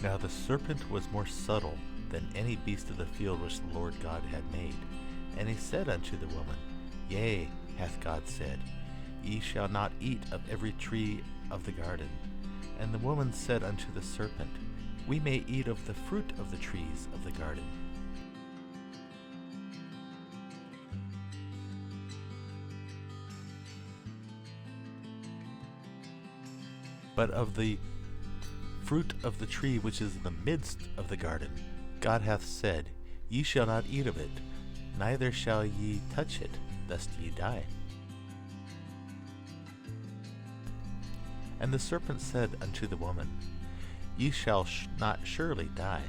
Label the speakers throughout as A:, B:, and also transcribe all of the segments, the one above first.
A: Now the serpent was more subtle than any beast of the field which the Lord God had made. And he said unto the woman, Yea, hath God said, Ye shall not eat of every tree of the garden. And the woman said unto the serpent, We may eat of the fruit of the trees of the garden. But of the fruit of the tree which is in the midst of the garden, God hath said, Ye shall not eat of it, neither shall ye touch it, lest ye die. And the serpent said unto the woman, Ye shall not surely die.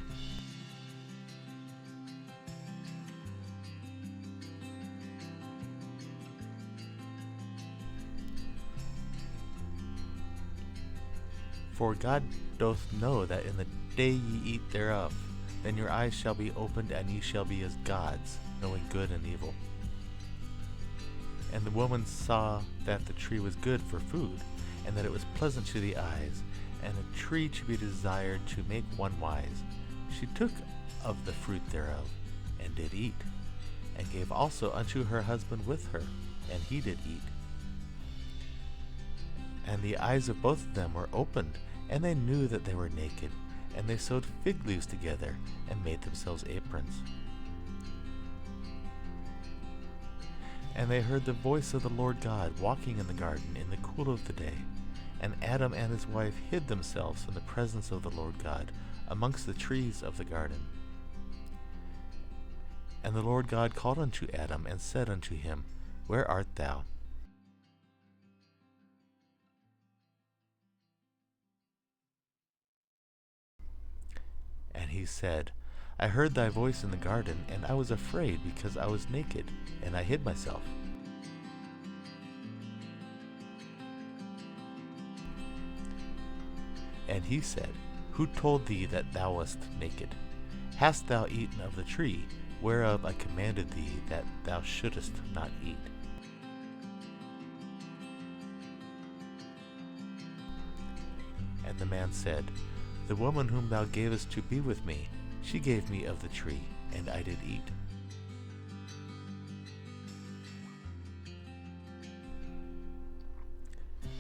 A: For God doth know that in the day ye eat thereof, then your eyes shall be opened, and ye shall be as gods, knowing good and evil. And the woman saw that the tree was good for food, and that it was pleasant to the eyes, and a tree to be desired to make one wise. She took of the fruit thereof, and did eat, and gave also unto her husband with her, and he did eat. And the eyes of both of them were opened, and they knew that they were naked, and they sewed fig leaves together, and made themselves aprons. And they heard the voice of the Lord God walking in the garden in the cool of the day. And Adam and his wife hid themselves from the presence of the Lord God amongst the trees of the garden. And the Lord God called unto Adam, and said unto him, Where art thou? And he said, I heard thy voice in the garden, and I was afraid, because I was naked, and I hid myself. And he said, Who told thee that thou wast naked? Hast thou eaten of the tree, whereof I commanded thee that thou shouldest not eat? And the man said, The woman whom thou gavest to be with me, she gave me of the tree, and I did eat.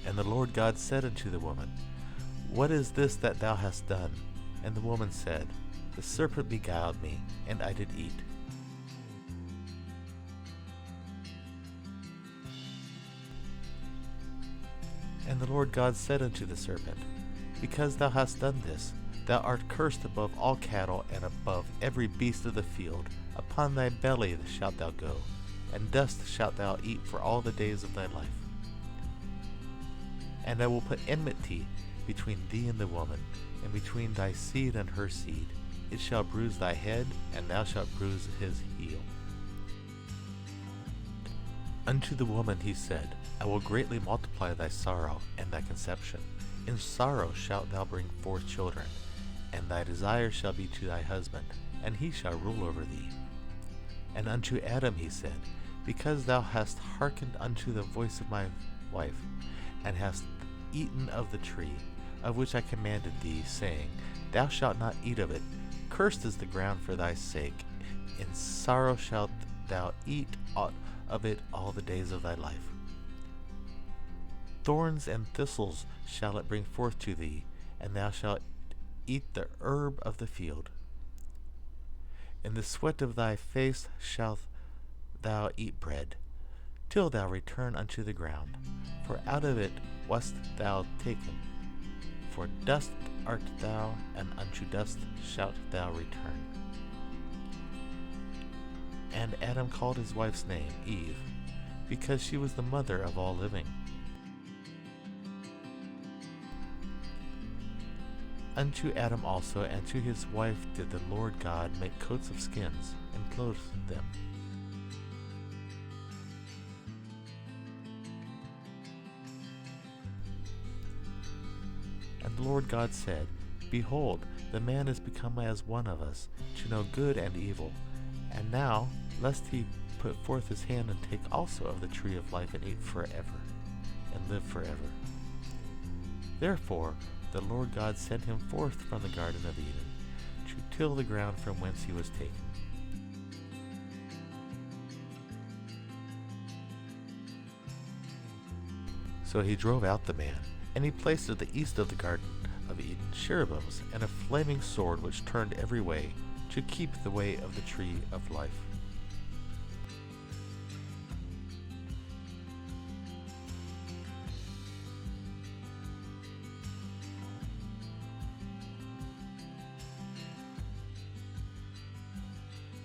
A: And the Lord God said unto the woman, What is this that thou hast done? And the woman said, The serpent beguiled me, and I did eat. And the Lord God said unto the serpent, Because thou hast done this, thou art cursed above all cattle, and above every beast of the field. Upon thy belly shalt thou go, and dust shalt thou eat for all the days of thy life. And I will put enmity between thee and the woman, and between thy seed and her seed. It shall bruise thy head, and thou shalt bruise his heel. Unto the woman he said, I will greatly multiply thy sorrow and thy conception. In sorrow shalt thou bring forth children, and thy desire shall be to thy husband, and he shall rule over thee. And unto Adam he said, Because thou hast hearkened unto the voice of my wife, and hast eaten of the tree, of which I commanded thee, saying, Thou shalt not eat of it. Cursed is the ground for thy sake. In sorrow shalt thou eat of it all the days of thy life. Thorns and thistles shall it bring forth to thee, and thou shalt eat the herb of the field. In the sweat of thy face shalt thou eat bread, till thou return unto the ground. For out of it wast thou taken. For dust art thou, and unto dust shalt thou return. And Adam called his wife's name Eve, because she was the mother of all living. Unto Adam also and to his wife did the Lord God make coats of skins, and clothed them. And the Lord God said, Behold, the man is become as one of us, to know good and evil. And now, lest he put forth his hand and take also of the tree of life, and eat forever, and live forever. Therefore the Lord God sent him forth from the Garden of Eden to till the ground from whence he was taken. So he drove out the man, and he placed at the east of the Garden of Eden cherubims and a flaming sword which turned every way, to keep the way of the tree of life.